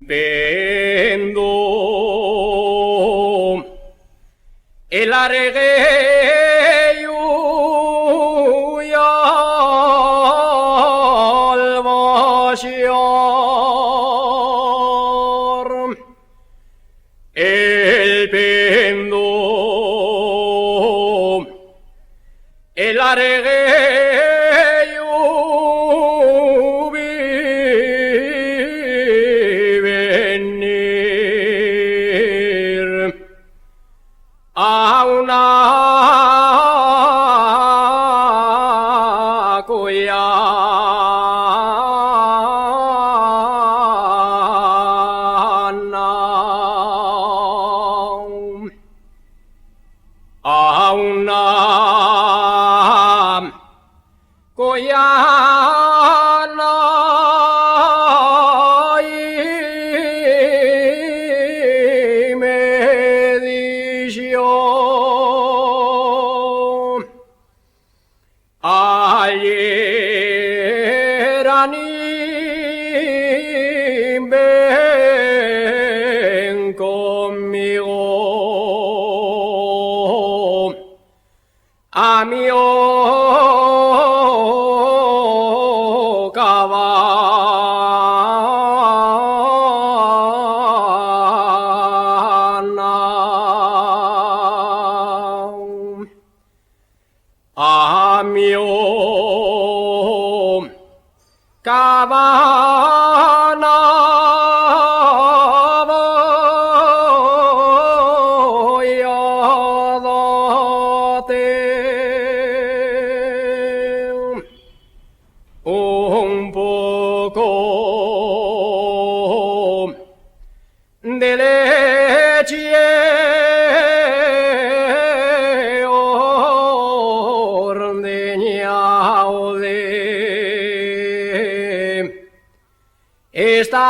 Vendo el arregueyo y al vaciar el pendo, el arregueyo vi venir a una cuyana, a una cuyana y me dijo ayer ven conmigo a mi cabana, a mi cabana voy a darte un poco de leche ordeñado de esta